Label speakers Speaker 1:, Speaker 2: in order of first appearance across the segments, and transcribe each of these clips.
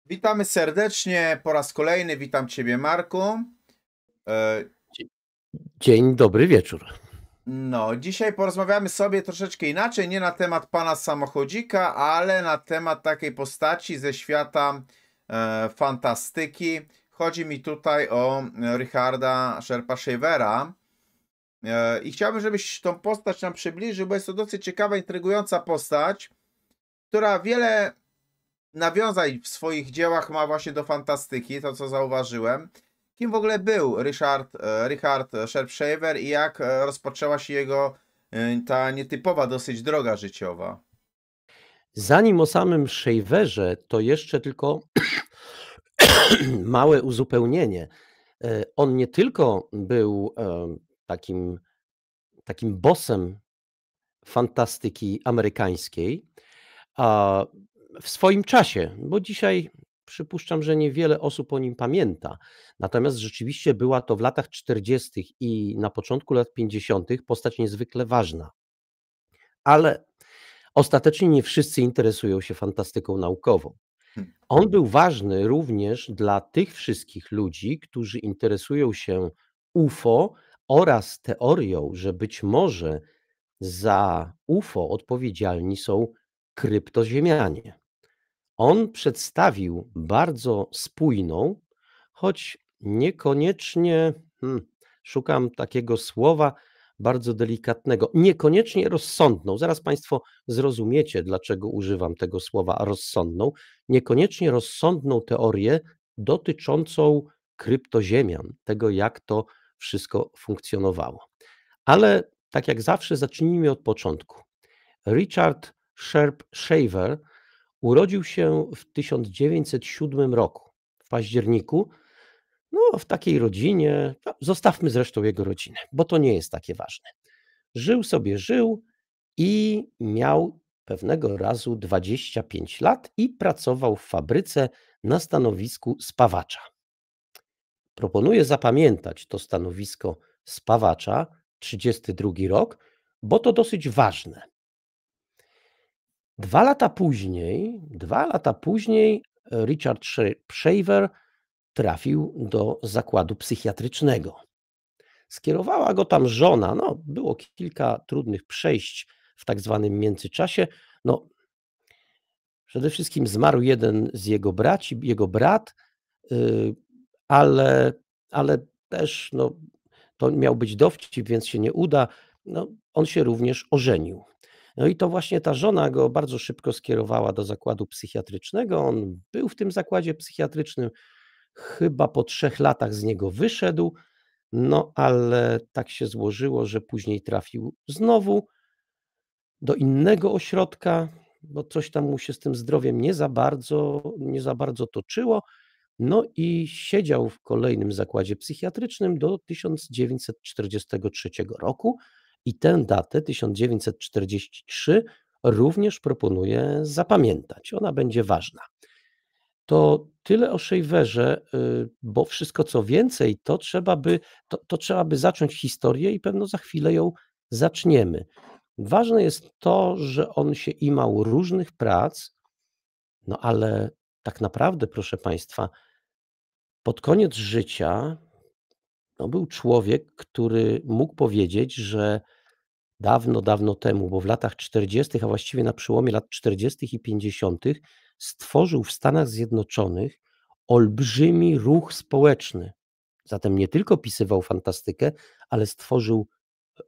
Speaker 1: Witamy serdecznie po raz kolejny. Witam Ciebie, Marku.
Speaker 2: Dzień dobry wieczór.
Speaker 1: No, dzisiaj porozmawiamy sobie troszeczkę inaczej, nie na temat pana samochodzika, ale na temat takiej postaci ze świata fantastyki. Chodzi mi tutaj o Richarda Sharpa-Shavera. I chciałbym, żebyś tą postać nam przybliżył, bo jest to dosyć ciekawa, intrygująca postać, która wiele nawiązań w swoich dziełach ma właśnie do fantastyki, to co zauważyłem. Kim w ogóle był Richard Sharp-Shaver i jak rozpoczęła się jego ta nietypowa dosyć droga życiowa?
Speaker 2: Zanim o samym Shaverze, to jeszcze tylko małe uzupełnienie. On nie tylko był takim bossem fantastyki amerykańskiej, a w swoim czasie, bo dzisiaj przypuszczam, że niewiele osób o nim pamięta. Natomiast rzeczywiście była to w latach 40. i na początku lat 50. postać niezwykle ważna. Ale ostatecznie nie wszyscy interesują się fantastyką naukową.
Speaker 1: Hmm.
Speaker 2: On był ważny również dla tych wszystkich ludzi, którzy interesują się UFO oraz teorią, że być może za UFO odpowiedzialni są kryptoziemianie. On przedstawił bardzo spójną, choć niekoniecznie, szukam takiego słowa bardzo delikatnego, niekoniecznie rozsądną. Zaraz Państwo zrozumiecie, dlaczego używam tego słowa rozsądną. Niekoniecznie rozsądną teorię dotyczącą kryptoziemian, tego jak to wszystko funkcjonowało. Ale tak jak zawsze zacznijmy od początku. Richard Sharp-Shaver urodził się w 1907 roku, w październiku. No, w takiej rodzinie, zostawmy zresztą jego rodzinę, bo to nie jest takie ważne. Żył sobie, żył i miał pewnego razu 25 lat i pracował w fabryce na stanowisku spawacza. Proponuję zapamiętać to stanowisko spawacza, 32 rok, bo to dosyć ważne. 2 lata później Richard Shaver trafił do zakładu psychiatrycznego. Skierowała go tam żona. No, było kilka trudnych przejść w tak zwanym międzyczasie. No, przede wszystkim zmarł jeden z jego braci, jego brat, ale też no, to miał być dowcip, więc się nie uda. No, on się również ożenił. No i to właśnie ta żona go bardzo szybko skierowała do zakładu psychiatrycznego. On był w tym zakładzie psychiatrycznym, chyba po 3 latach z niego wyszedł, no ale tak się złożyło, że później trafił znowu do innego ośrodka, bo coś tam mu się z tym zdrowiem nie za bardzo toczyło. No i siedział w kolejnym zakładzie psychiatrycznym do 1943 roku i tę datę, 1943, również proponuję zapamiętać. Ona będzie ważna. To tyle o Shaverze, bo wszystko co więcej, to trzeba by zacząć historię i pewno za chwilę ją zaczniemy. Ważne jest to, że on się imał różnych prac, no ale tak naprawdę, proszę Państwa, pod koniec życia no był człowiek, który mógł powiedzieć, że dawno, dawno temu, bo w latach 40., a właściwie na przełomie lat 40. i 50., stworzył w Stanach Zjednoczonych olbrzymi ruch społeczny. Zatem nie tylko pisywał fantastykę, ale stworzył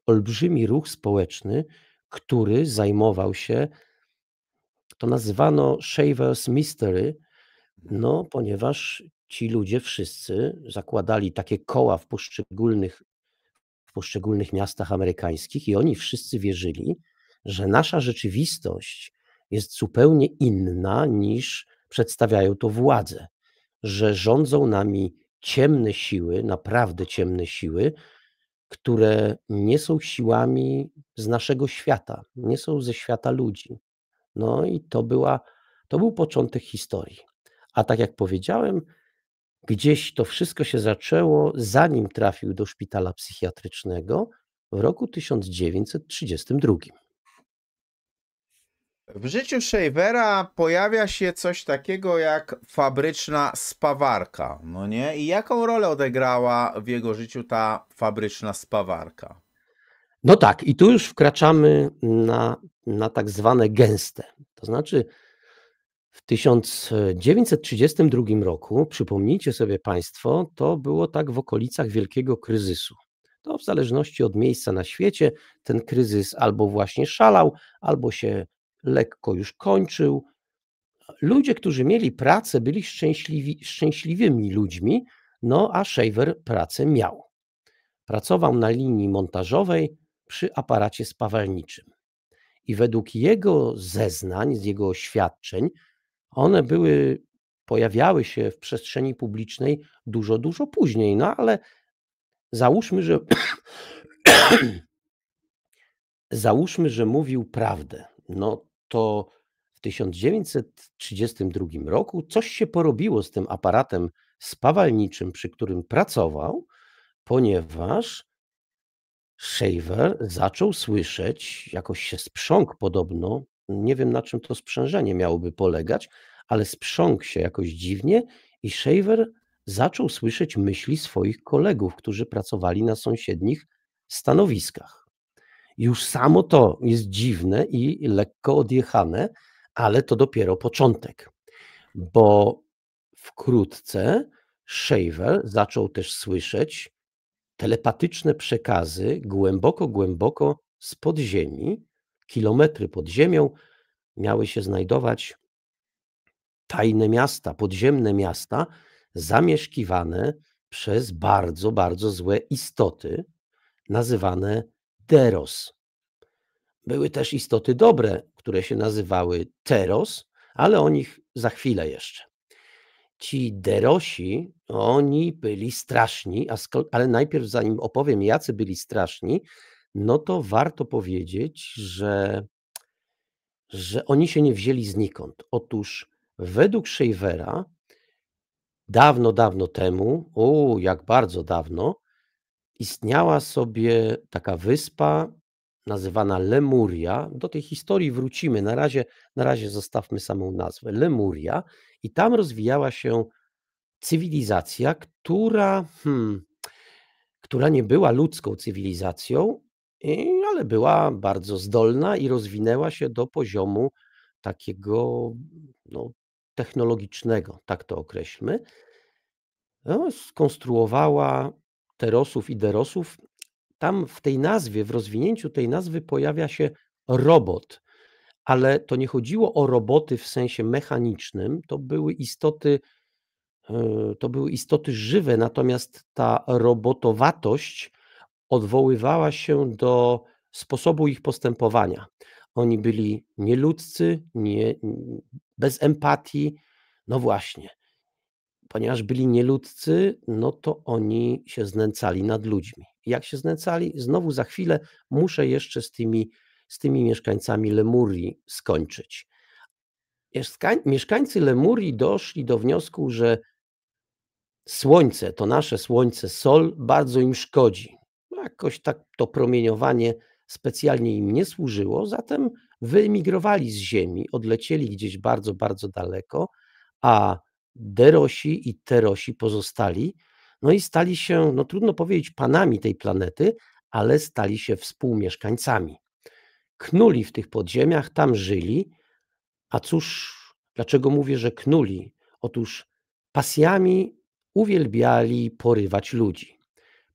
Speaker 2: olbrzymi ruch społeczny, który zajmował się, to nazywano Shaver's Mystery, no ponieważ ci ludzie wszyscy zakładali takie koła w poszczególnych miastach amerykańskich i oni wszyscy wierzyli, że nasza rzeczywistość jest zupełnie inna niż przedstawiają to władze, że rządzą nami ciemne siły, naprawdę ciemne siły, które nie są siłami z naszego świata, nie są ze świata ludzi. No i to był początek historii. A tak jak powiedziałem, gdzieś to wszystko się zaczęło, zanim trafił do szpitala psychiatrycznego w roku 1932.
Speaker 1: W życiu Shavera pojawia się coś takiego jak fabryczna spawarka, no nie? I jaką rolę odegrała w jego życiu ta fabryczna spawarka?
Speaker 2: No tak, i tu już wkraczamy na tak zwane gęste. To znaczy w 1932 roku, przypomnijcie sobie Państwo, to było tak w okolicach wielkiego kryzysu. To w zależności od miejsca na świecie ten kryzys albo właśnie szalał, albo się lekko już kończył. Ludzie, którzy mieli pracę, byli szczęśliwymi ludźmi, no a Shaver pracę miał. Pracował na linii montażowej przy aparacie spawalniczym. I według jego zeznań, z jego oświadczeń, one pojawiały się w przestrzeni publicznej dużo, dużo później. No ale załóżmy, że załóżmy, że mówił prawdę. No to w 1932 roku coś się porobiło z tym aparatem spawalniczym, przy którym pracował, ponieważ Shaver zaczął słyszeć, jakoś się sprząkł podobno, nie wiem na czym to sprzężenie miałoby polegać, ale sprząkł się jakoś dziwnie i Shaver zaczął słyszeć myśli swoich kolegów, którzy pracowali na sąsiednich stanowiskach. Już samo to jest dziwne i lekko odjechane, ale to dopiero początek, bo wkrótce Shaver zaczął też słyszeć telepatyczne przekazy głęboko, głęboko spod ziemi, kilometry pod ziemią miały się znajdować tajne miasta, podziemne miasta zamieszkiwane przez bardzo, bardzo złe istoty, nazywane Deros. Były też istoty dobre, które się nazywały Teros, ale o nich za chwilę jeszcze. Ci Derosi, oni byli straszni, ale najpierw zanim opowiem, jacy byli straszni, no to warto powiedzieć, że oni się nie wzięli znikąd. Otóż według Shavera dawno, dawno temu, jak bardzo dawno, istniała sobie taka wyspa nazywana Lemuria. Do tej historii wrócimy. Na razie zostawmy samą nazwę. Lemuria. I tam rozwijała się cywilizacja, która nie była ludzką cywilizacją, ale była bardzo zdolna i rozwinęła się do poziomu takiego no, technologicznego, tak to określmy. No, skonstruowała Terosów i Derosów. Tam w tej nazwie, w rozwinięciu tej nazwy pojawia się robot, ale to nie chodziło o roboty w sensie mechanicznym, to były istoty żywe, natomiast ta robotowatość odwoływała się do sposobu ich postępowania. Oni byli nieludzcy, bez empatii. No właśnie, ponieważ byli nieludzcy, no to oni się znęcali nad ludźmi. Jak się znęcali? Znowu za chwilę muszę jeszcze z tymi mieszkańcami Lemurii skończyć. Mieszkańcy Lemurii doszli do wniosku, że słońce, to nasze słońce, Sol, bardzo im szkodzi. Jakoś tak to promieniowanie specjalnie im nie służyło, zatem wyemigrowali z Ziemi, odlecieli gdzieś bardzo, bardzo daleko, a Derosi i Terosi pozostali, no i stali się, no trudno powiedzieć panami tej planety, ale stali się współmieszkańcami. Knuli w tych podziemiach, tam żyli, a cóż, dlaczego mówię, że knuli? Otóż pasjami uwielbiali porywać ludzi.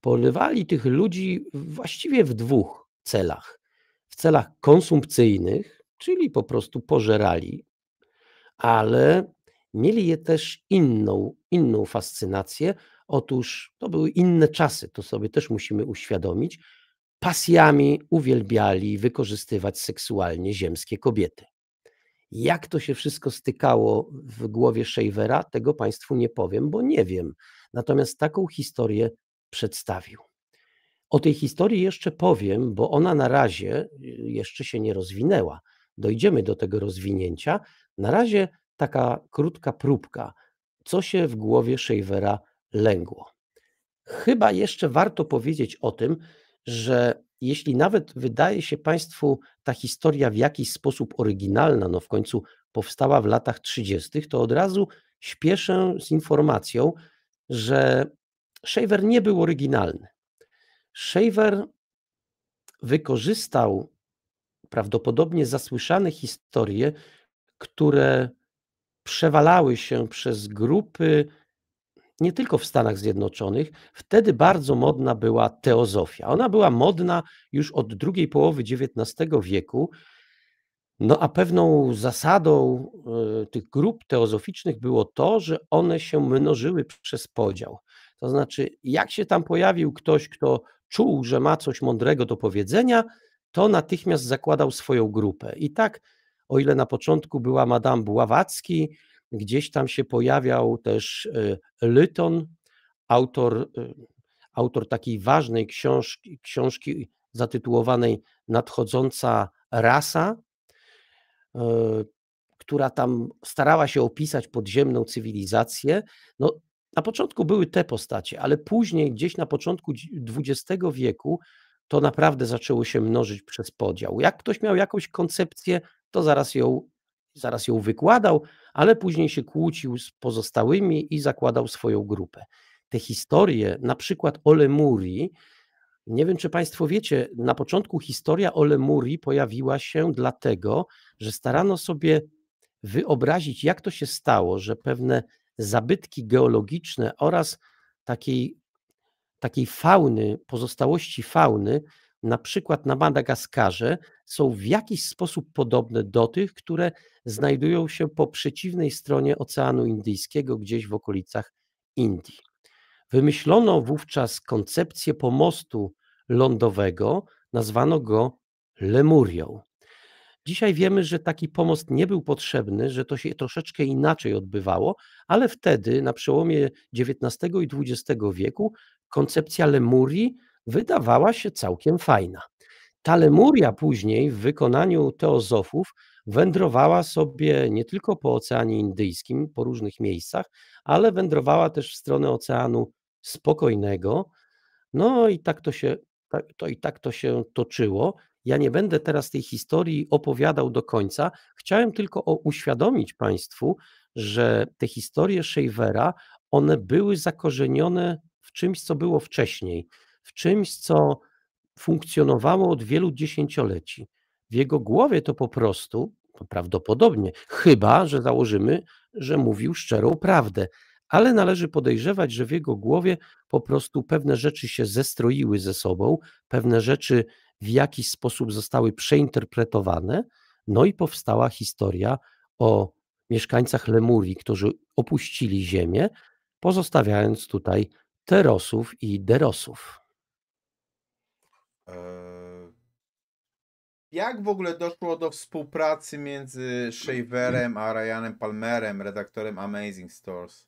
Speaker 2: Porywali tych ludzi właściwie w dwóch celach. W celach konsumpcyjnych, czyli po prostu pożerali, ale mieli je też inną fascynację. Otóż to były inne czasy, to sobie też musimy uświadomić. Pasjami uwielbiali wykorzystywać seksualnie ziemskie kobiety. Jak to się wszystko stykało w głowie Shavera, tego Państwu nie powiem, bo nie wiem. Natomiast taką historię przedstawił. O tej historii jeszcze powiem, bo ona na razie jeszcze się nie rozwinęła. Dojdziemy do tego rozwinięcia. Na razie taka krótka próbka, co się w głowie Shavera lęgło. Chyba jeszcze warto powiedzieć o tym, że jeśli nawet wydaje się Państwu ta historia w jakiś sposób oryginalna, no w końcu powstała w latach 30., to od razu śpieszę z informacją, że Shaver nie był oryginalny. Shaver wykorzystał prawdopodobnie zasłyszane historie, które przewalały się przez grupy nie tylko w Stanach Zjednoczonych. Wtedy bardzo modna była teozofia. Ona była modna już od drugiej połowy XIX wieku. No a pewną zasadą tych grup teozoficznych było to, że one się mnożyły przez podział. To znaczy, jak się tam pojawił ktoś, kto czuł, że ma coś mądrego do powiedzenia, to natychmiast zakładał swoją grupę. I tak, o ile na początku była Madame Blavatsky, gdzieś tam się pojawiał też Lytton, autor takiej ważnej książki zatytułowanej Nadchodząca rasa, która tam starała się opisać podziemną cywilizację. No, na początku były te postacie, ale później, gdzieś na początku XX wieku, to naprawdę zaczęło się mnożyć przez podział. Jak ktoś miał jakąś koncepcję, to zaraz ją wykładał, ale później się kłócił z pozostałymi i zakładał swoją grupę. Te historie, na przykład o Lemurii, nie wiem, czy Państwo wiecie, na początku historia o Lemurii pojawiła się dlatego, że starano sobie wyobrazić, jak to się stało, że pewne zabytki geologiczne oraz takiej fauny, pozostałości fauny, na przykład na Madagaskarze, są w jakiś sposób podobne do tych, które znajdują się po przeciwnej stronie Oceanu Indyjskiego, gdzieś w okolicach Indii. Wymyślono wówczas koncepcję pomostu lądowego, nazwano go Lemurią. Dzisiaj wiemy, że taki pomost nie był potrzebny, że to się troszeczkę inaczej odbywało, ale wtedy, na przełomie XIX i XX wieku, koncepcja Lemurii wydawała się całkiem fajna. Ta Lemuria później w wykonaniu teozofów wędrowała sobie nie tylko po Oceanie Indyjskim, po różnych miejscach, ale wędrowała też w stronę Oceanu Spokojnego. No i tak to się toczyło. Ja nie będę teraz tej historii opowiadał do końca. Chciałem tylko uświadomić Państwu, że te historie Shavera, one były zakorzenione w czymś, co było wcześniej, w czymś, co funkcjonowało od wielu dziesięcioleci. W jego głowie to po prostu, prawdopodobnie, chyba że założymy, że mówił szczerą prawdę, ale należy podejrzewać, że w jego głowie po prostu pewne rzeczy się zestroiły ze sobą, pewne rzeczy w jakiś sposób zostały przeinterpretowane, no i powstała historia o mieszkańcach Lemurii, którzy opuścili Ziemię, pozostawiając tutaj Terosów i Derosów.
Speaker 1: Eee, Jak w ogóle doszło do współpracy między Shaverem a Ryanem Palmerem, redaktorem Amazing Stories?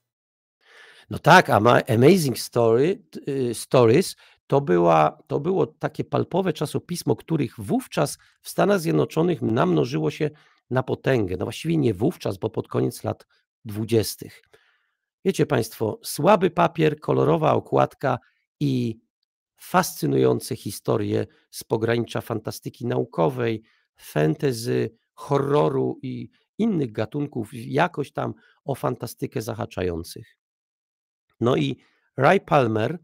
Speaker 2: No tak, Amazing Stories to było takie palpowe czasopismo, których wówczas w Stanach Zjednoczonych namnożyło się na potęgę. No właściwie nie wówczas, bo pod koniec lat 20. Wiecie Państwo, słaby papier, kolorowa okładka i fascynujące historie z pogranicza fantastyki naukowej, fantasy, horroru i innych gatunków, jakoś tam o fantastykę zahaczających. No i Ray Palmer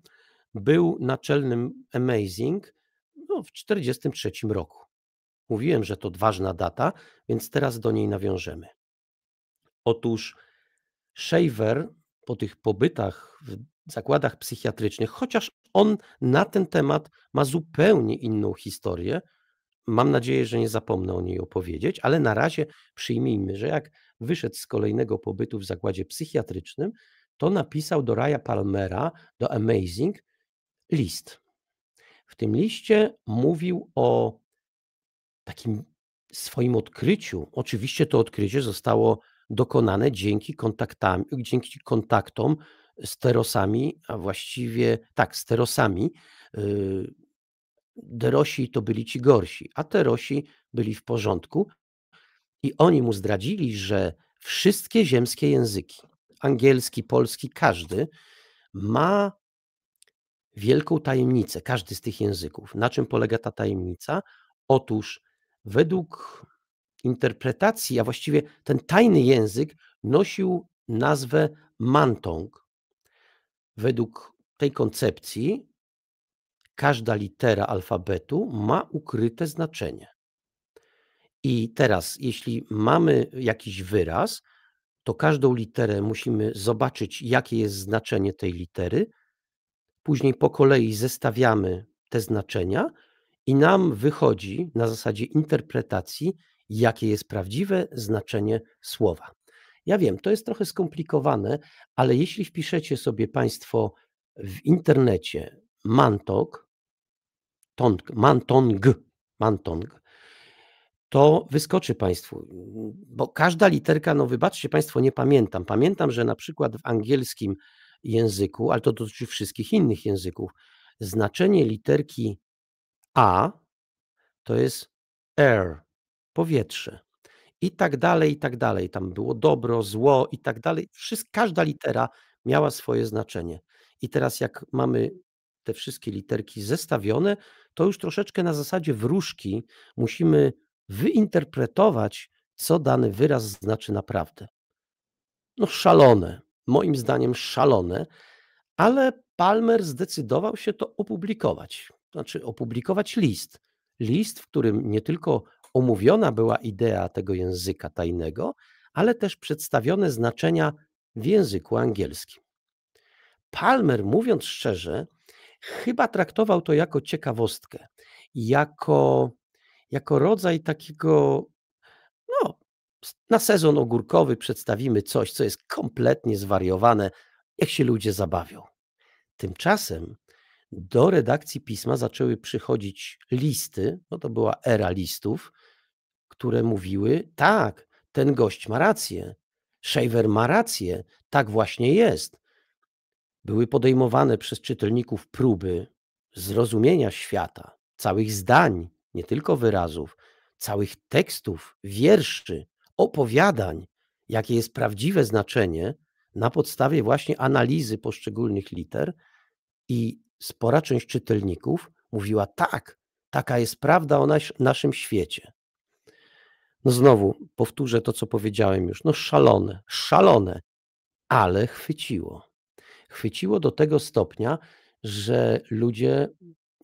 Speaker 2: był naczelnym Amazing w 1943 roku. Mówiłem, że to ważna data, więc teraz do niej nawiążemy. Otóż Shaver po tych pobytach w zakładach psychiatrycznych, chociaż on na ten temat ma zupełnie inną historię, mam nadzieję, że nie zapomnę o niej opowiedzieć, ale na razie przyjmijmy, że jak wyszedł z kolejnego pobytu w zakładzie psychiatrycznym, to napisał do Raya Palmera, do Amazing, list. W tym liście mówił o takim swoim odkryciu. Oczywiście to odkrycie zostało dokonane dzięki kontaktom z Terosami, a właściwie tak, z Terosami. Derosi to byli ci gorsi, a Terosi byli w porządku i oni mu zdradzili, że wszystkie ziemskie języki, angielski, polski, każdy ma wielką tajemnicę, każdy z tych języków. Na czym polega ta tajemnica? Otóż według interpretacji, a właściwie ten tajny język nosił nazwę Mantong. Według tej koncepcji każda litera alfabetu ma ukryte znaczenie. I teraz, jeśli mamy jakiś wyraz, to każdą literę musimy zobaczyć, jakie jest znaczenie tej litery. Później po kolei zestawiamy te znaczenia i nam wychodzi na zasadzie interpretacji, jakie jest prawdziwe znaczenie słowa. Ja wiem, to jest trochę skomplikowane, ale jeśli wpiszecie sobie Państwo w internecie Mantong, to wyskoczy Państwu, bo każda literka, no wybaczcie Państwo, nie pamiętam. Pamiętam, że na przykład w angielskim języku, ale to dotyczy wszystkich innych języków, znaczenie literki A to jest air, powietrze. I tak dalej, i tak dalej. Tam było dobro, zło i tak dalej. Każda litera miała swoje znaczenie. I teraz jak mamy te wszystkie literki zestawione, to już troszeczkę na zasadzie wróżki musimy wyinterpretować, co dany wyraz znaczy naprawdę. No szalone, moim zdaniem szalone, ale Palmer zdecydował się to opublikować. Znaczy opublikować list. List, w którym nie tylko omówiona była idea tego języka tajnego, ale też przedstawione znaczenia w języku angielskim. Palmer, mówiąc szczerze, chyba traktował to jako ciekawostkę, jako rodzaj takiego, no, na sezon ogórkowy przedstawimy coś, co jest kompletnie zwariowane, niech się ludzie zabawią. Tymczasem do redakcji pisma zaczęły przychodzić listy, no to była era listów, które mówiły: tak, ten gość ma rację, Shaver ma rację, tak właśnie jest. Były podejmowane przez czytelników próby zrozumienia świata, całych zdań, nie tylko wyrazów, całych tekstów, wierszy, opowiadań, jakie jest prawdziwe znaczenie na podstawie właśnie analizy poszczególnych liter. I spora część czytelników mówiła: tak, taka jest prawda o naszym świecie. No znowu powtórzę to, co powiedziałem już, no szalone, ale chwyciło. Chwyciło do tego stopnia, że ludzie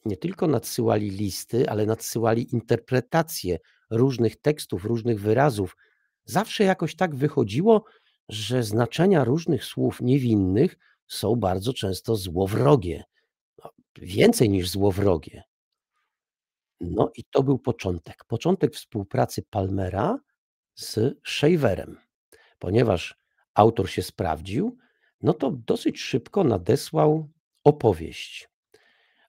Speaker 2: nie tylko nadsyłali listy, ale nadsyłali interpretacje różnych tekstów, różnych wyrazów. Zawsze jakoś tak wychodziło, że znaczenia różnych słów niewinnych są bardzo często złowrogie. Więcej niż złowrogie. No i to był początek współpracy Palmera z Shaverem. Ponieważ autor się sprawdził, no to dosyć szybko nadesłał opowieść.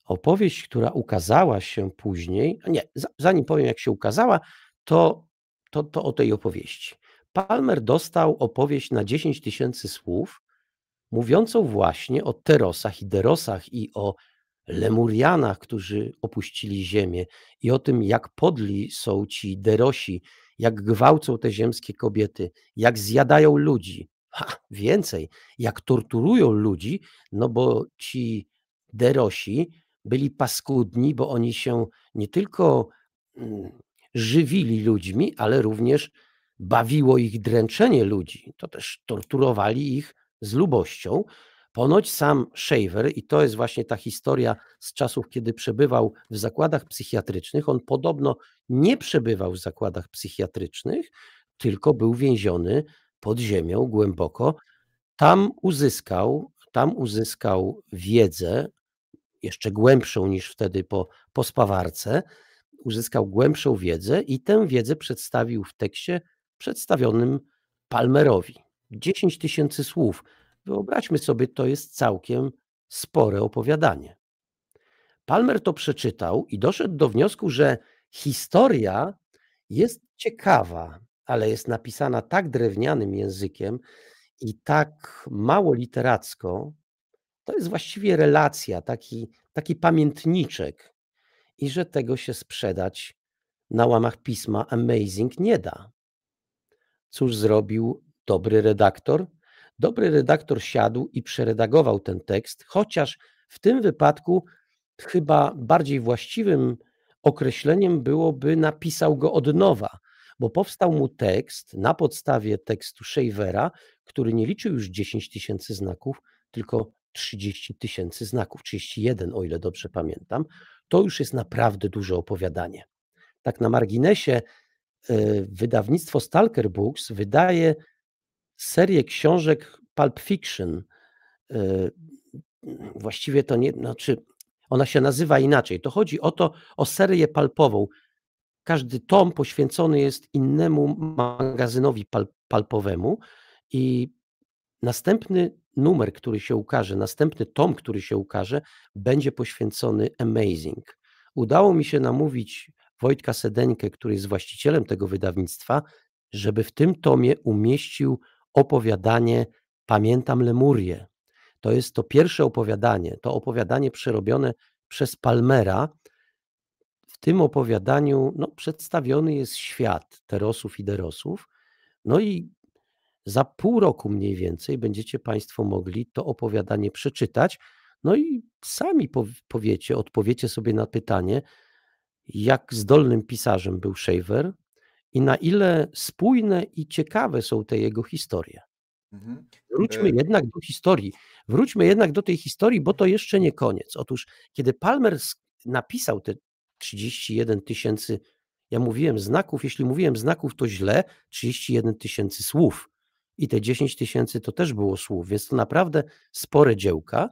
Speaker 2: Opowieść, która ukazała się później, nie, zanim powiem, jak się ukazała, to o tej opowieści. Palmer dostał opowieść na 10 000 słów, mówiącą właśnie o Terosach i Derosach i o Lemurianach, którzy opuścili ziemię, i o tym, jak podli są ci Derosi, jak gwałcą te ziemskie kobiety, jak zjadają ludzi. Więcej, jak torturują ludzi, no bo ci Derosi byli paskudni, bo oni się nie tylko żywili ludźmi, ale również bawiło ich dręczenie ludzi. To też torturowali ich z lubością. Ponoć sam Shaver, i to jest właśnie ta historia z czasów, kiedy przebywał w zakładach psychiatrycznych, on podobno nie przebywał w zakładach psychiatrycznych, tylko był więziony pod ziemią głęboko. Tam uzyskał wiedzę jeszcze głębszą niż wtedy po spawarce, uzyskał głębszą wiedzę i tę wiedzę przedstawił w tekście przedstawionym Palmerowi. 10 000 słów. Wyobraźmy sobie, to jest całkiem spore opowiadanie. Palmer to przeczytał i doszedł do wniosku, że historia jest ciekawa, ale jest napisana tak drewnianym językiem i tak mało literacko. To jest właściwie relacja, taki pamiętniczek, i że tego się sprzedać na łamach pisma Amazing nie da. Cóż zrobił dobry redaktor? Dobry redaktor siadł i przeredagował ten tekst, chociaż W tym wypadku chyba bardziej właściwym określeniem byłoby napisał go od nowa, bo powstał mu tekst na podstawie tekstu Shavera, który nie liczył już 10 000 znaków, tylko 30 000 znaków, 31, o ile dobrze pamiętam. To już jest naprawdę duże opowiadanie. Tak na marginesie, wydawnictwo Stalker Books wydaje serię książek Pulp Fiction. Właściwie to nie, znaczy ona się nazywa inaczej. To chodzi o serię pulpową. Każdy tom poświęcony jest innemu magazynowi pulpowemu i następny numer, który się ukaże, następny tom, który się ukaże, będzie poświęcony Amazing. Udało mi się namówić Wojtka Sedeńkę, który jest właścicielem tego wydawnictwa, żeby w tym tomie umieścił opowiadanie Pamiętam Lemurię. To jest to pierwsze opowiadanie, to opowiadanie przerobione przez Palmera. W tym opowiadaniu przedstawiony jest świat Terosów i Derosów. No i za pół roku mniej więcej będziecie Państwo mogli to opowiadanie przeczytać. No i sami odpowiecie sobie na pytanie, jak zdolnym pisarzem był Shaver i na ile spójne i ciekawe są te jego historie.
Speaker 1: Mhm.
Speaker 2: Wróćmy jednak do historii. Wróćmy jednak do tej historii, bo to jeszcze nie koniec. Otóż, kiedy Palmer napisał te 31 000, ja mówiłem znaków, jeśli mówiłem znaków, to źle, 31 000 słów. I te 10 000 to też było słów, więc to naprawdę spore dziełka.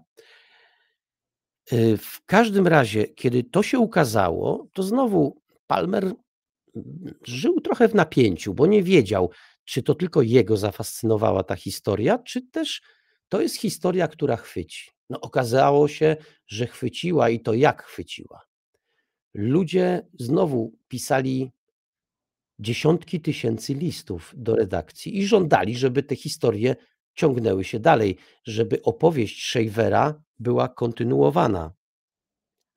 Speaker 2: W każdym razie, kiedy to się ukazało, to znowu Palmer żył trochę w napięciu, bo nie wiedział, czy to tylko jego zafascynowała ta historia, czy też to jest historia, która chwyci. Okazało się, że chwyciła i to jak chwyciła. Ludzie znowu pisali dziesiątki tysięcy listów do redakcji i żądali, żeby te historie ciągnęły się dalej, żeby opowieść Shavera była kontynuowana,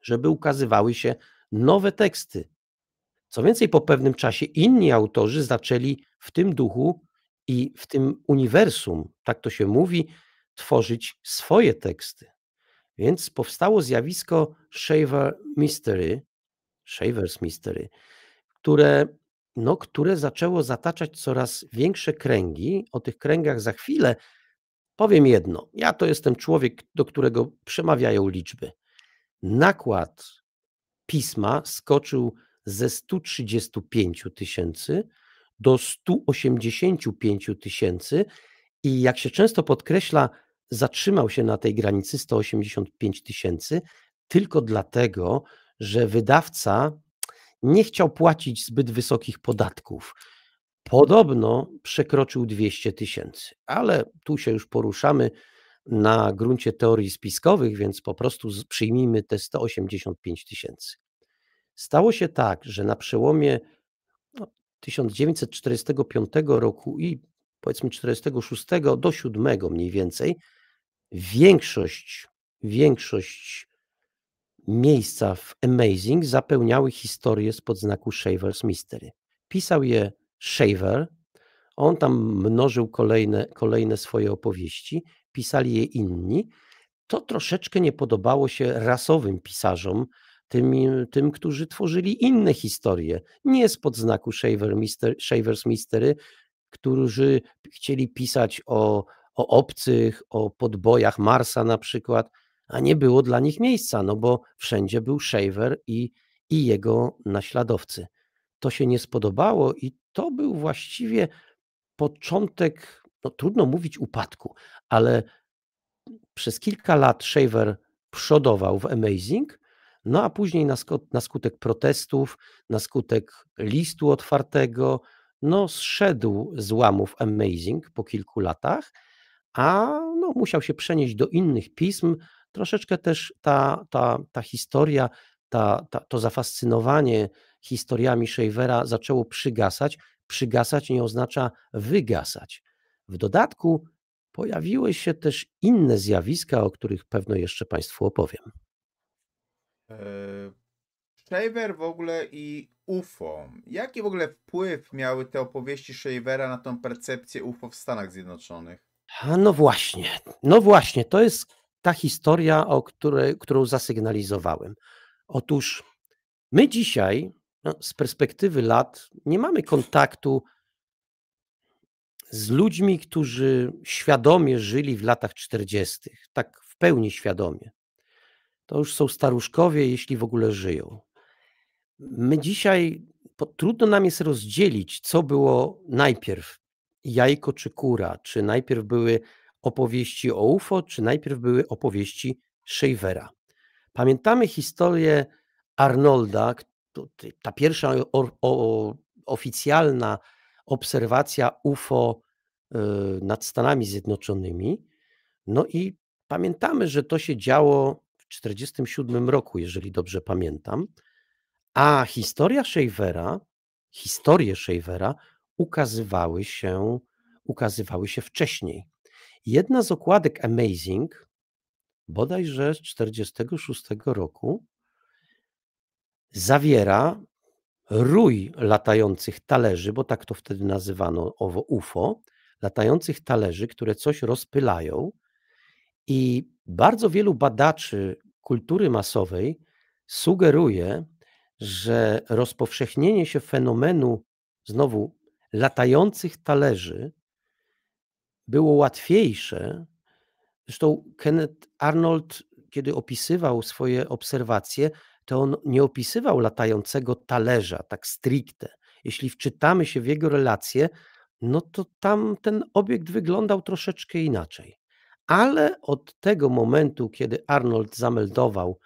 Speaker 2: żeby ukazywały się nowe teksty. Co więcej, po pewnym czasie inni autorzy zaczęli w tym duchu i w tym uniwersum, tak to się mówi, tworzyć swoje teksty. Więc powstało zjawisko Shaver's Mystery, które zaczęło zataczać coraz większe kręgi. O tych kręgach za chwilę. Powiem jedno, ja to jestem człowiek, do którego przemawiają liczby. Nakład pisma skoczył ze 135 000 do 185 000 i jak się często podkreśla, zatrzymał się na tej granicy 185 000 tylko dlatego, że wydawca nie chciał płacić zbyt wysokich podatków. Podobno przekroczył 200 000, ale tu się już poruszamy na gruncie teorii spiskowych, więc po prostu przyjmijmy te 185 000. Stało się tak, że na przełomie 1945 roku i powiedzmy 46 do 7 mniej więcej większość miejsca w Amazing zapełniały historie spod znaku Shaver's Mystery. Pisał je Shaver, on tam mnożył kolejne swoje opowieści, pisali je inni. To troszeczkę nie podobało się rasowym pisarzom, tym, którzy tworzyli inne historie, nie spod znaku Shaver's Mystery, którzy chcieli pisać o obcych, o podbojach Marsa na przykład, a nie było dla nich miejsca, bo wszędzie był Shaver i jego naśladowcy. To się nie spodobało i to był właściwie początek, trudno mówić upadku, ale przez kilka lat Shaver przodował w Amazing, a później na skutek protestów, na skutek listu otwartego, zszedł z łamów Amazing po kilku latach, a musiał się przenieść do innych pism. Troszeczkę też ta historia, to zafascynowanie historiami Shavera zaczęło przygasać. Przygasać nie oznacza wygasać. W dodatku pojawiły się też inne zjawiska, o których pewno jeszcze Państwu opowiem.
Speaker 1: Shaver w ogóle i UFO. Jaki w ogóle wpływ miały te opowieści Shavera na tą percepcję UFO w Stanach Zjednoczonych?
Speaker 2: No właśnie, to jest ta historia, którą zasygnalizowałem. Otóż my dzisiaj, no, z perspektywy lat, nie mamy kontaktu z ludźmi, którzy świadomie żyli w latach 40., tak w pełni świadomie. To już są staruszkowie, jeśli w ogóle żyją. My dzisiaj, trudno nam jest rozdzielić, co było najpierw, jajko czy kura, czy najpierw były opowieści o UFO, czy najpierw były opowieści Shavera. Pamiętamy historię Arnolda, ta pierwsza oficjalna obserwacja UFO nad Stanami Zjednoczonymi. No i pamiętamy, że to się działo w 1947 roku, jeżeli dobrze pamiętam, a historie Shavera ukazywały się wcześniej. Jedna z okładek Amazing, bodajże z 1946 roku, zawiera rój latających talerzy, bo tak to wtedy nazywano owo UFO, latających talerzy, które coś rozpylają, i bardzo wielu badaczy kultury masowej sugeruje, że rozpowszechnienie się fenomenu znowu latających talerzy było łatwiejsze. Zresztą Kenneth Arnold, kiedy opisywał swoje obserwacje, to on nie opisywał latającego talerza tak stricte. Jeśli wczytamy się w jego relacje, no to tam ten obiekt wyglądał troszeczkę inaczej. Ale od tego momentu, kiedy Arnold zameldował,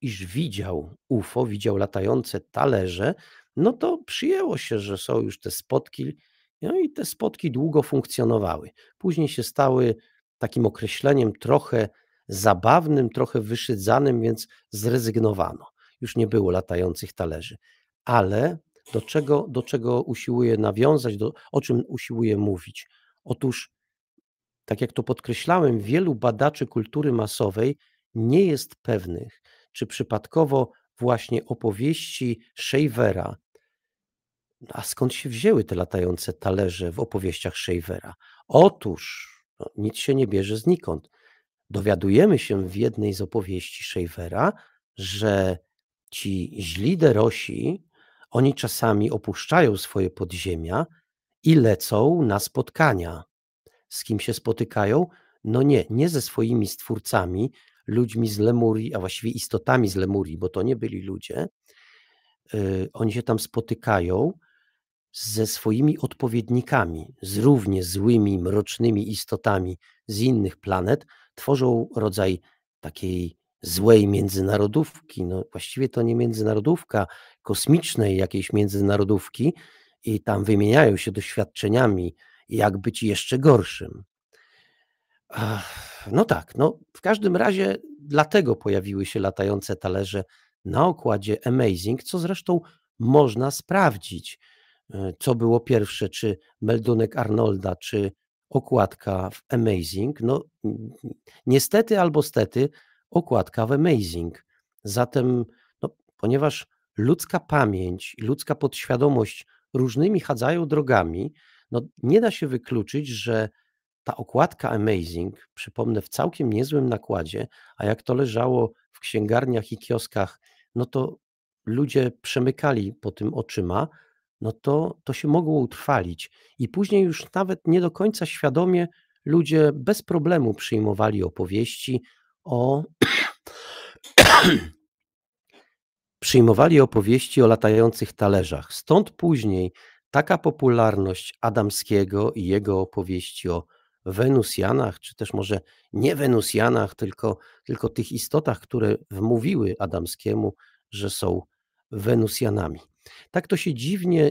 Speaker 2: iż widział UFO, widział latające talerze, no to przyjęło się, że są już te spotki, no i te spotki długo funkcjonowały. Później się stały takim określeniem trochę zabawnym, trochę wyszydzanym, więc zrezygnowano. Już nie było latających talerzy. Ale do czego usiłuję nawiązać, o czym usiłuję mówić? Otóż, tak jak to podkreślałem, wielu badaczy kultury masowej nie jest pewnych, czy przypadkowo właśnie opowieści Shavera, a skąd się wzięły te latające talerze w opowieściach Shavera? Otóż nic się nie bierze znikąd. Dowiadujemy się w jednej z opowieści Shavera, że ci źli derosi, oni czasami opuszczają swoje podziemia i lecą na spotkania. Z kim się spotykają? No nie ze swoimi stwórcami, ludźmi z Lemurii, a właściwie istotami z Lemurii, bo to nie byli ludzie. Oni się tam spotykają ze swoimi odpowiednikami, z równie złymi, mrocznymi istotami z innych planet, tworzą rodzaj takiej złej międzynarodówki. No właściwie to nie międzynarodówka, kosmicznej jakiejś międzynarodówki, i tam wymieniają się doświadczeniami, jak być jeszcze gorszym. No tak, no w każdym razie dlatego pojawiły się latające talerze na okładzie Amazing, co zresztą można sprawdzić, co było pierwsze, czy meldunek Arnolda, czy okładka w Amazing. No niestety albo stety okładka w Amazing. Zatem, no, ponieważ ludzka pamięć i ludzka podświadomość różnymi chadzają drogami, no nie da się wykluczyć, że ta okładka Amazing, przypomnę, w całkiem niezłym nakładzie, a jak to leżało w księgarniach i kioskach, no to ludzie przemykali po tym oczyma, no to się mogło utrwalić. I później już nawet nie do końca świadomie ludzie bez problemu przyjmowali opowieści o latających talerzach. Stąd później taka popularność Adamskiego i jego opowieści o Wenusjanach, czy też może nie Wenusjanach, tylko tych istotach, które wmówiły Adamskiemu, że są Wenusjanami. Tak to się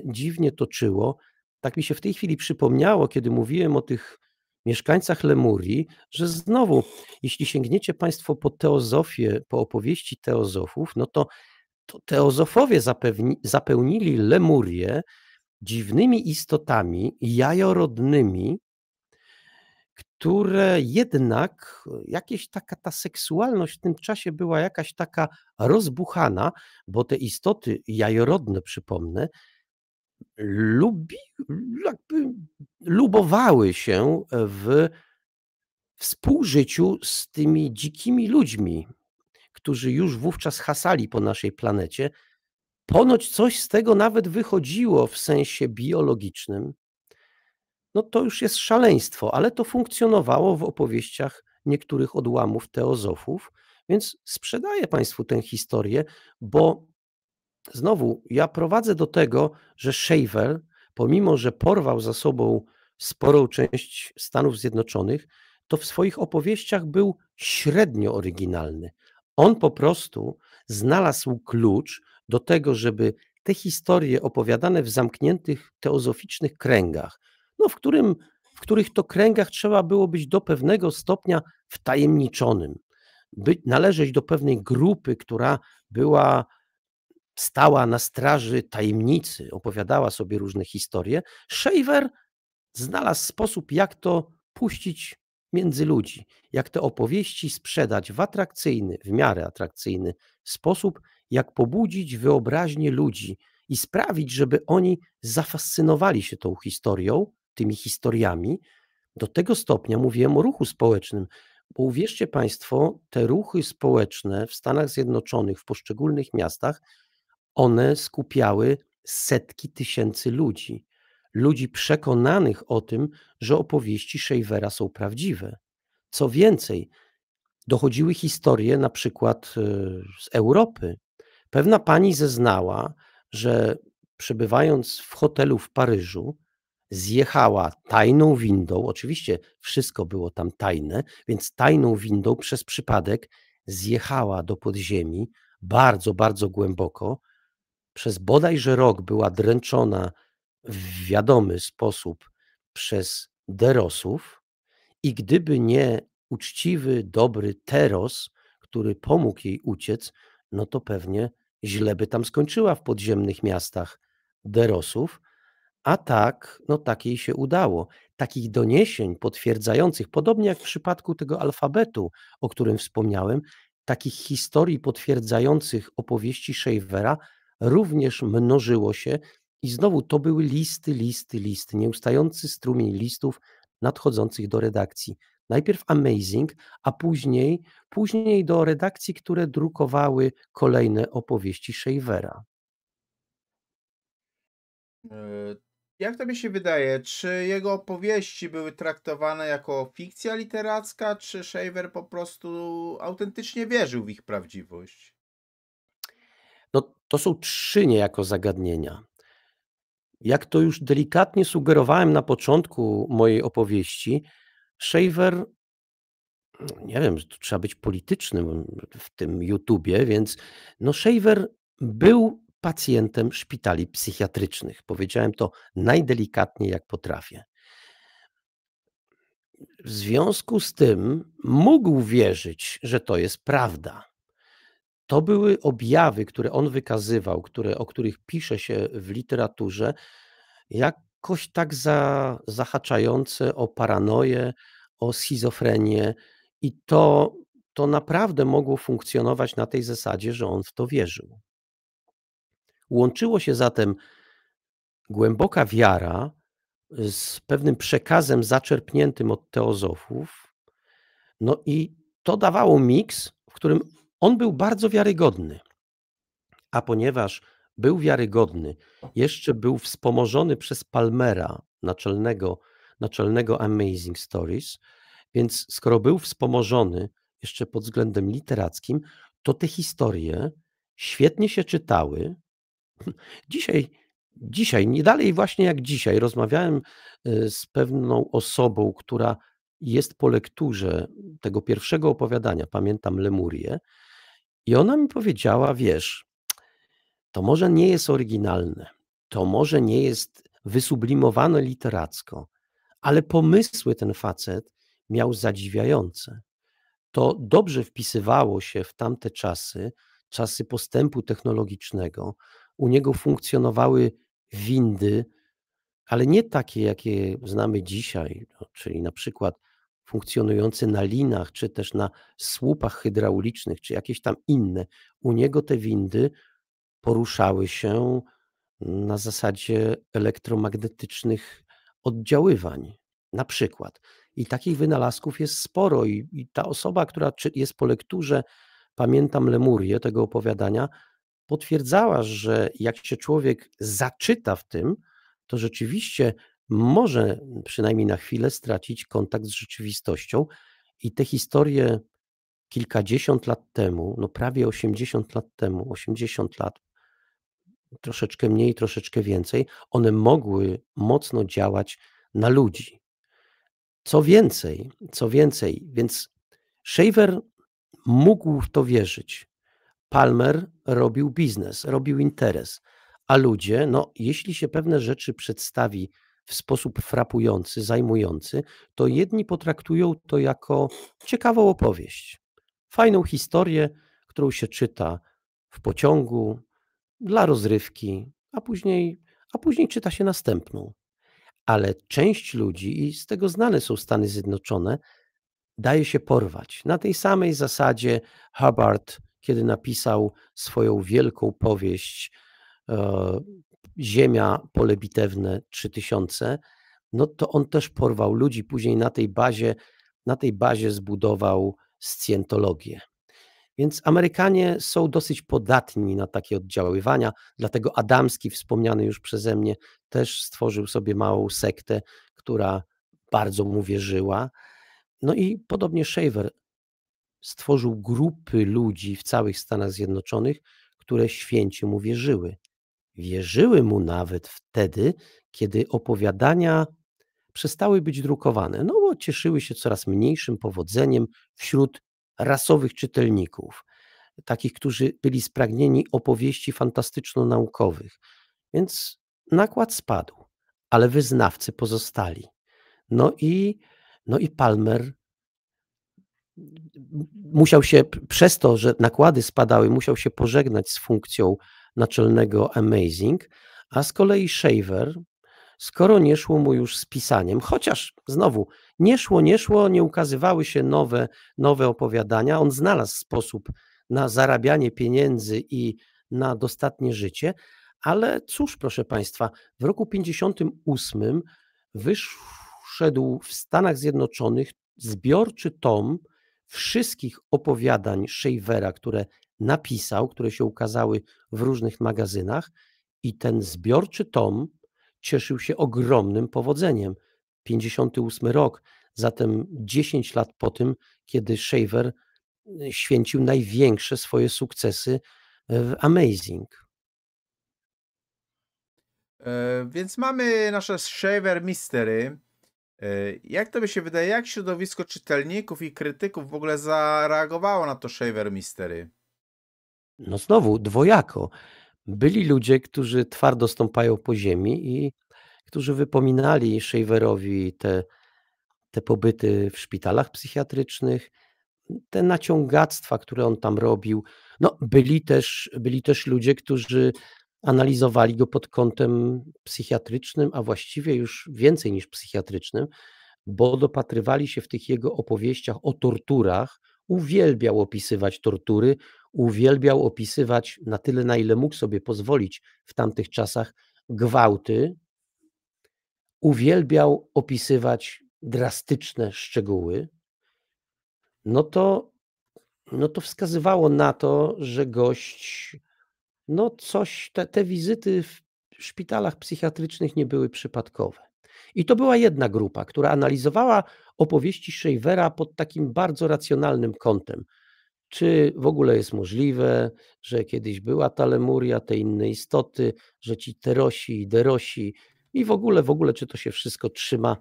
Speaker 2: dziwnie toczyło. Tak mi się w tej chwili przypomniało, kiedy mówiłem o tych mieszkańcach Lemurii, że znowu, jeśli sięgniecie Państwo po teozofię, po opowieści teozofów, no to teozofowie zapełnili Lemurię dziwnymi istotami jajorodnymi, które jednak ta seksualność w tym czasie była jakaś taka rozbuchana, bo te istoty jajorodne, przypomnę, jakby lubowały się w współżyciu z tymi dzikimi ludźmi, którzy już wówczas hasali po naszej planecie. Ponoć coś z tego nawet wychodziło w sensie biologicznym. No to już jest szaleństwo, ale to funkcjonowało w opowieściach niektórych odłamów teozofów, więc sprzedaję Państwu tę historię, bo znowu ja prowadzę do tego, że Shaver, pomimo że porwał za sobą sporą część Stanów Zjednoczonych, to w swoich opowieściach był średnio oryginalny. On po prostu znalazł klucz do tego, żeby te historie opowiadane w zamkniętych teozoficznych kręgach, no w których to kręgach trzeba było być do pewnego stopnia wtajemniczonym, należeć do pewnej grupy, która stała na straży tajemnicy, opowiadała sobie różne historie. Shaver znalazł sposób, jak to puścić między ludzi, jak te opowieści sprzedać w atrakcyjny, w miarę atrakcyjny sposób, jak pobudzić wyobraźnię ludzi i sprawić, żeby oni zafascynowali się tą historią, tymi historiami. Do tego stopnia mówiłem o ruchu społecznym, bo uwierzcie Państwo, te ruchy społeczne w Stanach Zjednoczonych, w poszczególnych miastach, one skupiały setki tysięcy ludzi. Ludzi przekonanych o tym, że opowieści Shavera są prawdziwe. Co więcej, dochodziły historie na przykład z Europy. Pewna pani zeznała, że przebywając w hotelu w Paryżu, zjechała tajną windą, oczywiście wszystko było tam tajne, więc tajną windą przez przypadek zjechała do podziemi bardzo, bardzo głęboko. Przez bodajże rok była dręczona w wiadomy sposób przez derosów i gdyby nie uczciwy, dobry Teros, który pomógł jej uciec, no to pewnie źle by tam skończyła w podziemnych miastach derosów, a tak, no tak jej się udało. Takich doniesień potwierdzających, podobnie jak w przypadku tego alfabetu, o którym wspomniałem, takich historii potwierdzających opowieści Shavera również mnożyło się i znowu to były listy, nieustający strumień listów nadchodzących do redakcji. Najpierw Amazing, a później do redakcji, które drukowały kolejne opowieści Shavera.
Speaker 1: Jak tobie się wydaje, czy jego opowieści były traktowane jako fikcja literacka, czy Shaver po prostu autentycznie wierzył w ich prawdziwość?
Speaker 2: No, to są trzy niejako zagadnienia. Jak to już delikatnie sugerowałem na początku mojej opowieści, Shaver, nie wiem, tu trzeba być politycznym w tym YouTubie, więc no Shaver był pacjentem szpitali psychiatrycznych. Powiedziałem to najdelikatniej jak potrafię. W związku z tym mógł wierzyć, że to jest prawda. To były objawy, które on wykazywał, o których pisze się w literaturze, jakoś tak zahaczające o paranoję, o schizofrenię i to naprawdę mogło funkcjonować na tej zasadzie, że on w to wierzył. Łączyło się zatem głęboka wiara z pewnym przekazem zaczerpniętym od teozofów, no i to dawało miks, w którym on był bardzo wiarygodny. A ponieważ był wiarygodny, jeszcze był wspomożony przez Palmera, naczelnego Amazing Stories, więc skoro był wspomożony jeszcze pod względem literackim, to te historie świetnie się czytały. Dzisiaj, nie dalej właśnie jak dzisiaj, rozmawiałem z pewną osobą, która jest po lekturze tego pierwszego opowiadania, pamiętam Lemurię, i ona mi powiedziała, wiesz, to może nie jest oryginalne, to może nie jest wysublimowane literacko, ale pomysły ten facet miał zadziwiające. To dobrze wpisywało się w tamte czasy, czasy postępu technologicznego. U niego funkcjonowały windy, ale nie takie, jakie znamy dzisiaj, czyli na przykład funkcjonujące na linach, czy też na słupach hydraulicznych, czy jakieś tam inne. U niego te windy poruszały się na zasadzie elektromagnetycznych oddziaływań. Na przykład, I takich wynalazków jest sporo i ta osoba, która jest po lekturze, pamiętam Lemurię, tego opowiadania, potwierdzała, że jak się człowiek zaczyta w tym, to rzeczywiście może przynajmniej na chwilę stracić kontakt z rzeczywistością i te historie kilkadziesiąt lat temu, no prawie 80 lat temu, 80 lat, troszeczkę mniej, troszeczkę więcej, one mogły mocno działać na ludzi. Co więcej, więc Shaver mógł w to wierzyć. Palmer robił biznes, robił interes, a ludzie, no jeśli się pewne rzeczy przedstawi w sposób frapujący, zajmujący, to jedni potraktują to jako ciekawą opowieść, fajną historię, którą się czyta w pociągu, dla rozrywki, a później czyta się następną. Ale część ludzi, i z tego znane są Stany Zjednoczone, daje się porwać. Na tej samej zasadzie Hubbard, kiedy napisał swoją wielką powieść Ziemia, pole bitewne 3000, no to on też porwał ludzi, później na tej bazie zbudował scjentologię. Więc Amerykanie są dosyć podatni na takie oddziaływania, dlatego Adamski, wspomniany już przeze mnie, też stworzył sobie małą sektę, która bardzo mu wierzyła. No i podobnie Shaver stworzył grupy ludzi w całych Stanach Zjednoczonych, które święcie mu wierzyły. Wierzyły mu nawet wtedy, kiedy opowiadania przestały być drukowane, no bo cieszyły się coraz mniejszym powodzeniem wśród rasowych czytelników, takich, którzy byli spragnieni opowieści fantastyczno-naukowych. Więc nakład spadł, ale wyznawcy pozostali. No i Palmer musiał się, przez to, że nakłady spadały, musiał się pożegnać z funkcją naczelnego Amazing, a z kolei Shaver, skoro nie szło mu już z pisaniem, chociaż znowu nie szło, nie ukazywały się nowe opowiadania, on znalazł sposób na zarabianie pieniędzy i na dostatnie życie, ale cóż, proszę Państwa, w roku 1958 wyszedł w Stanach Zjednoczonych zbiorczy tom wszystkich opowiadań Shavera, które napisał, które się ukazały w różnych magazynach, i ten zbiorczy tom cieszył się ogromnym powodzeniem. 58 rok, zatem 10 lat po tym, kiedy Shaver święcił największe swoje sukcesy w Amazing.
Speaker 1: Więc mamy nasze Shaver Mystery. Jak to by się wydaje, jak środowisko czytelników i krytyków w ogóle zareagowało na to Shaver Mystery?
Speaker 2: No znowu, dwojako. Byli ludzie, którzy twardo stąpają po ziemi i którzy wypominali Shaverowi te pobyty w szpitalach psychiatrycznych, te naciągactwa, które on tam robił. No, byli też ludzie, którzy analizowali go pod kątem psychiatrycznym, a właściwie już więcej niż psychiatrycznym, bo dopatrywali się w tych jego opowieściach o torturach. Uwielbiał opisywać tortury, uwielbiał opisywać, na tyle na ile mógł sobie pozwolić w tamtych czasach, gwałty. Uwielbiał opisywać drastyczne szczegóły. No to wskazywało na to, że gość, no coś, te wizyty w szpitalach psychiatrycznych nie były przypadkowe. I to była jedna grupa, która analizowała opowieści Shavera pod takim bardzo racjonalnym kątem. Czy w ogóle jest możliwe, że kiedyś była ta Lemuria, te inne istoty, że ci Terosi i Derosi i w ogóle, czy to się wszystko trzyma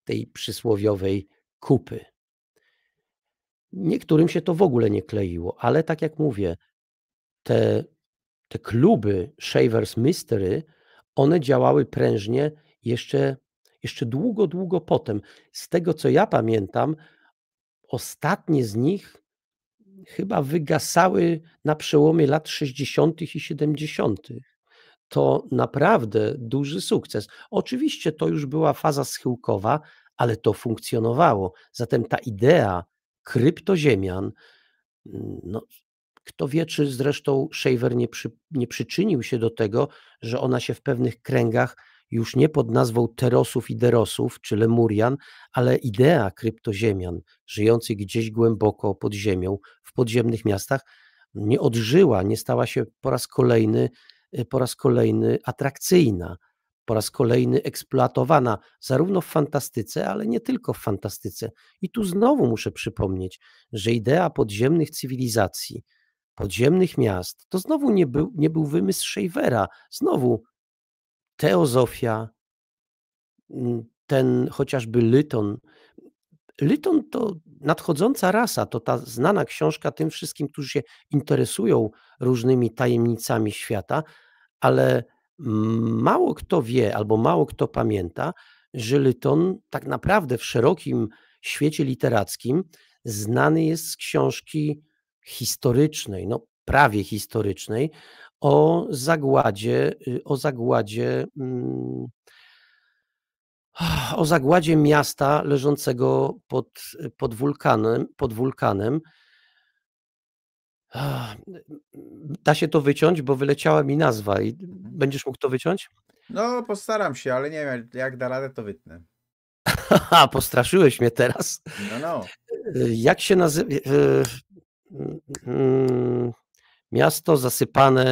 Speaker 2: tej przysłowiowej kupy. Niektórym się to w ogóle nie kleiło, ale tak jak mówię, te kluby Shaver's Mystery, one działały prężnie jeszcze długo potem. Z tego, co ja pamiętam, ostatnie z nich chyba wygasały na przełomie lat 60. i 70. To naprawdę duży sukces. Oczywiście to już była faza schyłkowa, ale to funkcjonowało. Zatem ta idea kryptoziemian, no, kto wie, czy zresztą Shaver nie przyczynił się do tego, że ona się w pewnych kręgach już nie pod nazwą Terosów i Derosów czy Lemurian, ale idea kryptoziemian żyjących gdzieś głęboko pod ziemią, w podziemnych miastach, nie odżyła, nie stała się po raz kolejny atrakcyjna, po raz kolejny eksploatowana, zarówno w fantastyce, ale nie tylko w fantastyce. I tu znowu muszę przypomnieć, że idea podziemnych cywilizacji, podziemnych miast, to znowu nie był wymysł Shavera. Znowu teozofia, ten chociażby Lyton. Lyton to nadchodząca rasa, to ta znana książka tym wszystkim, którzy się interesują różnymi tajemnicami świata, ale mało kto wie albo mało kto pamięta, że Lyton tak naprawdę w szerokim świecie literackim znany jest z książki historycznej, no prawie historycznej, o zagładzie miasta leżącego pod wulkanem. Da się to wyciąć, bo wyleciała mi nazwa i będziesz mógł to wyciąć?
Speaker 1: No, postaram się, ale nie wiem, jak da radę, to wytnę.
Speaker 2: Haha, postraszyłeś mnie teraz.
Speaker 1: No.
Speaker 2: Jak się nazywa? Miasto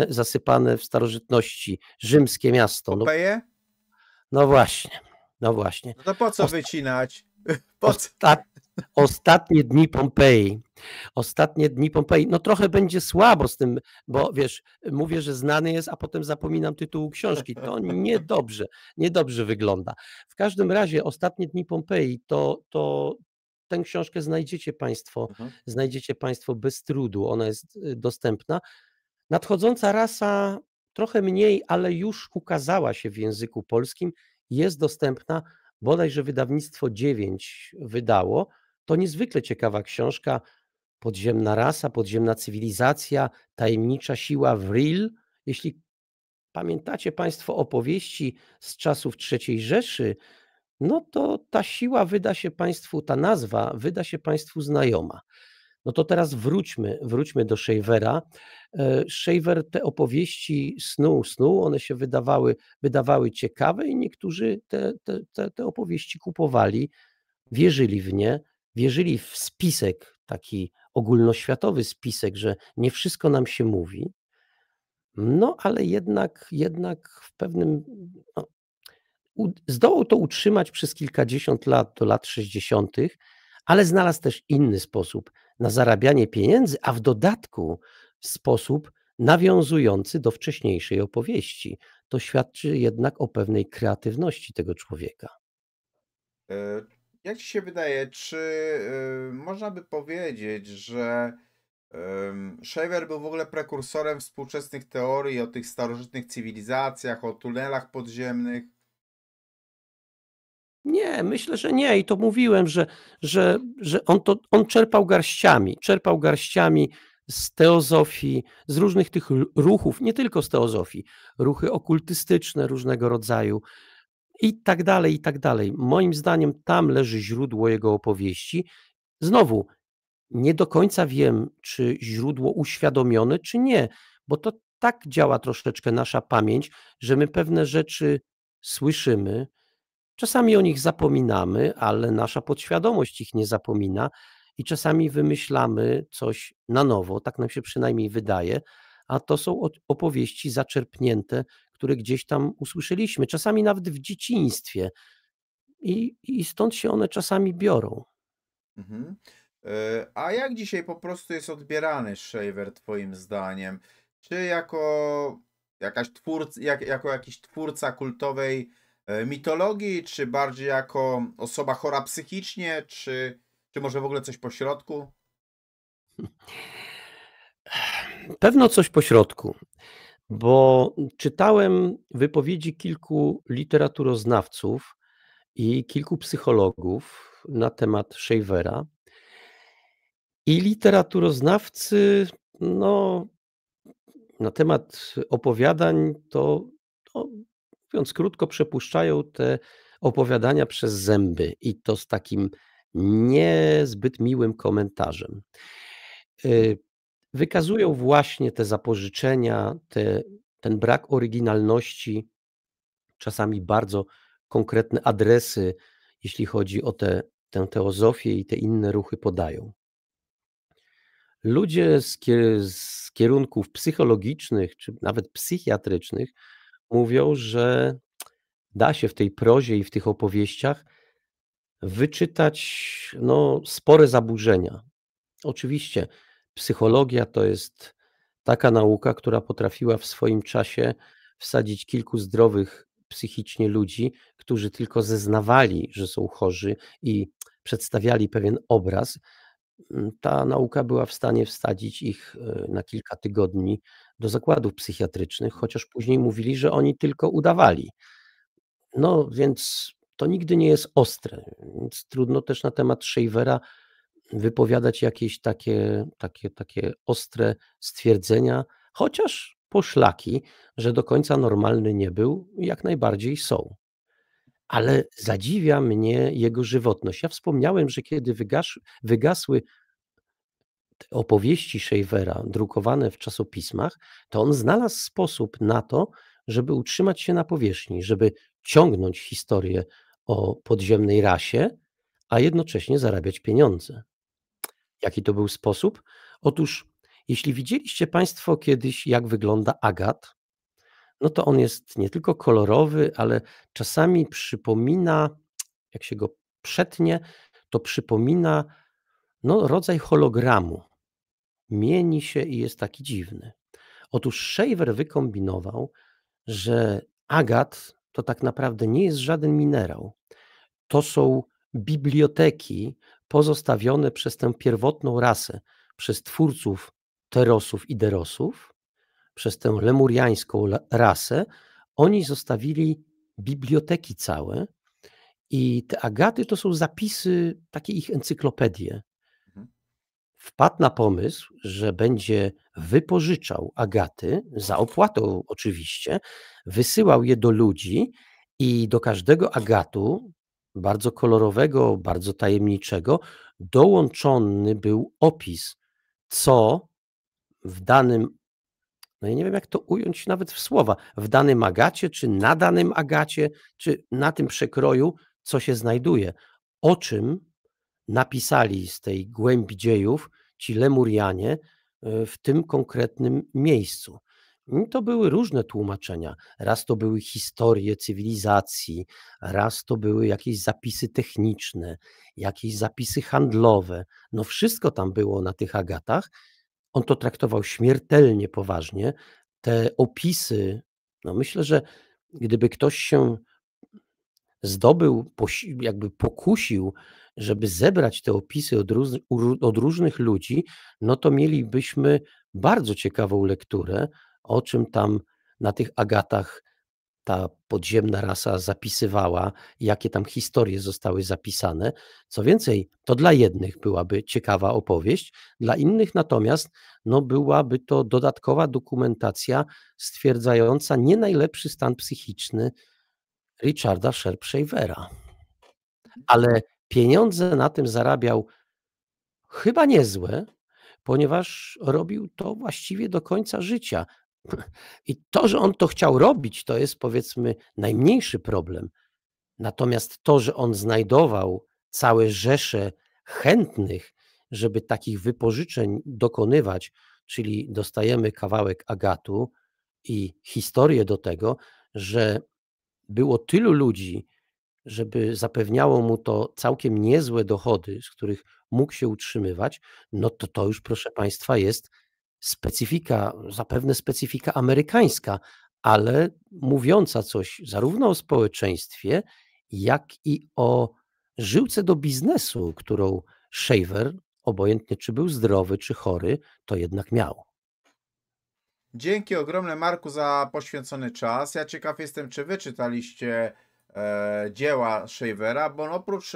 Speaker 2: zasypane w starożytności, rzymskie miasto.
Speaker 1: Popeje?
Speaker 2: No właśnie, no właśnie.
Speaker 1: No to po co wycinać? Po co?
Speaker 2: Ostatnie dni Pompeji. Ostatnie dni Pompeji. No trochę będzie słabo z tym, bo wiesz, mówię, że znany jest, a potem zapominam tytułu książki. To niedobrze wygląda. W każdym razie Ostatnie dni Pompeji to tę książkę znajdziecie Państwo bez trudu. Ona jest dostępna. Nadchodząca rasa trochę mniej, ale już ukazała się w języku polskim. Jest dostępna, bodajże wydawnictwo 9 wydało. To niezwykle ciekawa książka. Podziemna rasa, podziemna cywilizacja, tajemnicza siła Vril. Jeśli pamiętacie Państwo opowieści z czasów III Rzeszy, no to ta siła ta nazwa wyda się Państwu znajoma. No to teraz wróćmy do Shavera. Shaver te opowieści snuł, one się wydawały ciekawe i niektórzy te opowieści kupowali, wierzyli w nie, wierzyli w spisek, taki ogólnoświatowy spisek, że nie wszystko nam się mówi, no ale jednak w pewnym, zdołał to utrzymać przez kilkadziesiąt lat, do lat 60., ale znalazł też inny sposób na zarabianie pieniędzy, a w dodatku sposób nawiązujący do wcześniejszej opowieści. To świadczy jednak o pewnej kreatywności tego człowieka.
Speaker 1: Jak ci się wydaje, czy można by powiedzieć, że Shaver był w ogóle prekursorem współczesnych teorii o tych starożytnych cywilizacjach, o tunelach podziemnych?
Speaker 2: Nie, myślę, że nie. I to mówiłem, że on czerpał garściami z teozofii, z różnych tych ruchów, nie tylko z teozofii, ruchy okultystyczne różnego rodzaju i tak dalej, i tak dalej. Moim zdaniem tam leży źródło jego opowieści. Znowu, nie do końca wiem, czy źródło uświadomione, czy nie, bo to tak działa troszeczkę nasza pamięć, że my pewne rzeczy słyszymy, czasami o nich zapominamy, ale nasza podświadomość ich nie zapomina i czasami wymyślamy coś na nowo, tak nam się przynajmniej wydaje, a to są opowieści zaczerpnięte, które gdzieś tam usłyszeliśmy, czasami nawet w dzieciństwie i stąd się one czasami biorą.
Speaker 1: Mhm. A jak dzisiaj po prostu jest odbierany Shaver twoim zdaniem? Czy jako jako jakiś twórca kultowej mitologii, czy bardziej jako osoba chora psychicznie, czy może w ogóle coś pośrodku?
Speaker 2: Pewno coś pośrodku, bo czytałem wypowiedzi kilku literaturoznawców i kilku psychologów na temat Shavera i literaturoznawcy, no, na temat opowiadań to, mówiąc krótko, przepuszczają te opowiadania przez zęby i to z takim niezbyt miłym komentarzem. Wykazują właśnie te zapożyczenia, ten brak oryginalności czasami bardzo konkretne adresy, jeśli chodzi o tę teozofię i te inne ruchy podają. Ludzie z kierunków psychologicznych czy nawet psychiatrycznych mówią, że da się w tej prozie i w tych opowieściach wyczytać, no, spore zaburzenia. Oczywiście psychologia to jest taka nauka, która potrafiła w swoim czasie wsadzić kilku zdrowych psychicznie ludzi, którzy tylko zeznawali, że są chorzy i przedstawiali pewien obraz. Ta nauka była w stanie wsadzić ich na kilka tygodni do zakładów psychiatrycznych, chociaż później mówili, że oni tylko udawali. No więc to nigdy nie jest ostre, więc trudno też na temat Shavera wypowiadać jakieś takie ostre stwierdzenia, chociaż poszlaki, że do końca normalny nie był, jak najbardziej są. Ale zadziwia mnie jego żywotność. Ja wspomniałem, że kiedy wygasły te opowieści Shavera drukowane w czasopismach, to on znalazł sposób na to, żeby utrzymać się na powierzchni, żeby ciągnąć historię o podziemnej rasie, a jednocześnie zarabiać pieniądze. Jaki to był sposób? Otóż, jeśli widzieliście Państwo kiedyś, jak wygląda agat, no to on jest nie tylko kolorowy, ale czasami przypomina, jak się go przetnie, to przypomina, no, rodzaj hologramu. Mieni się i jest taki dziwny. Otóż Shaver wykombinował, że agat to tak naprawdę nie jest żaden minerał. To są biblioteki pozostawione przez tę pierwotną rasę, przez twórców Terosów i Derosów, przez tę lemuriańską rasę. Oni zostawili biblioteki całe i te agaty to są zapisy, takie ich encyklopedie.
Speaker 1: Mhm.
Speaker 2: Wpadł na pomysł, że będzie wypożyczał agaty, za opłatą oczywiście, wysyłał je do ludzi i do każdego agatu, bardzo kolorowego, bardzo tajemniczego, dołączony był opis, co w danym, no ja nie wiem, jak to ująć nawet w słowa, w danym agacie, czy na danym agacie, czy na tym przekroju, co się znajduje, o czym napisali z tej głębi dziejów ci Lemurianie w tym konkretnym miejscu. I to były różne tłumaczenia. Raz to były historie cywilizacji, raz to były jakieś zapisy techniczne, jakieś zapisy handlowe. No wszystko tam było na tych agatach. On to traktował śmiertelnie poważnie. Te opisy, no myślę, że gdyby ktoś się zdobył, jakby pokusił, żeby zebrać te opisy od różnych ludzi, no to mielibyśmy bardzo ciekawą lekturę, o czym tam na tych agatach ta podziemna rasa zapisywała, jakie tam historie zostały zapisane. Co więcej, to dla jednych byłaby ciekawa opowieść, dla innych natomiast no, byłaby to dodatkowa dokumentacja stwierdzająca nie najlepszy stan psychiczny Richarda Sharpshavera. Ale pieniądze na tym zarabiał chyba niezłe, ponieważ robił to właściwie do końca życia. I to, że on to chciał robić, to jest, powiedzmy, najmniejszy problem. Natomiast to, że on znajdował całe rzesze chętnych, żeby takich wypożyczeń dokonywać, czyli dostajemy kawałek agatu i historię do tego, że było tylu ludzi, żeby zapewniało mu to całkiem niezłe dochody, z których mógł się utrzymywać, no to już, proszę Państwa, jest specyfika, zapewne specyfika amerykańska, ale mówiąca coś zarówno o społeczeństwie, jak i o żyłce do biznesu, którą Shaver, obojętnie czy był zdrowy, czy chory, to jednak miał.
Speaker 1: Dzięki ogromne, Marku, za poświęcony czas. Ja ciekaw jestem, czy wy czytaliście dzieła Shavera, bo on oprócz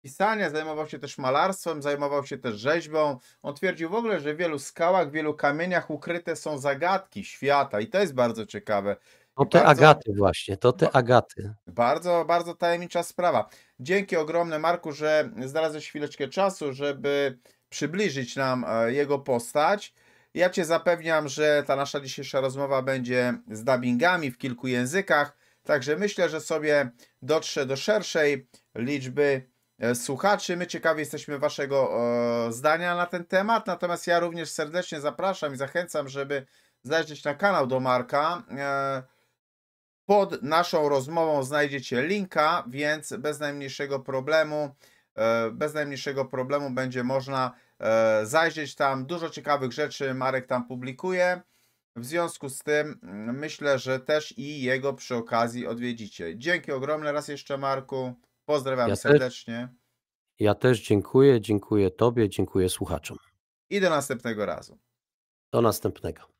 Speaker 1: pisania zajmował się też malarstwem, zajmował się też rzeźbą. On twierdził w ogóle, że w wielu skałach, w wielu kamieniach ukryte są zagadki świata i to jest bardzo ciekawe.
Speaker 2: To
Speaker 1: I
Speaker 2: te
Speaker 1: bardzo,
Speaker 2: agaty właśnie, to te agaty.
Speaker 1: bardzo, bardzo tajemnicza sprawa. Dzięki ogromne, Marku, że znalazłeś chwileczkę czasu, żeby przybliżyć nam jego postać. Ja Cię zapewniam, że ta nasza dzisiejsza rozmowa będzie z dubbingami w kilku językach. Także myślę, że sobie dotrze do szerszej liczby słuchaczy. My ciekawi jesteśmy waszego zdania na ten temat, natomiast ja również serdecznie zapraszam i zachęcam, żeby zajrzeć na kanał do Marka. Pod naszą rozmową znajdziecie linka, więc bez najmniejszego problemu będzie można zajrzeć tam. Dużo ciekawych rzeczy Marek tam publikuje. W związku z tym myślę, że też i jego przy okazji odwiedzicie. Dzięki ogromne raz jeszcze, Marku. Pozdrawiam
Speaker 2: Ja też
Speaker 1: serdecznie
Speaker 2: ja też dziękuję, dziękuję tobie, dziękuję słuchaczom.
Speaker 1: i do następnego razu.
Speaker 2: Do następnego.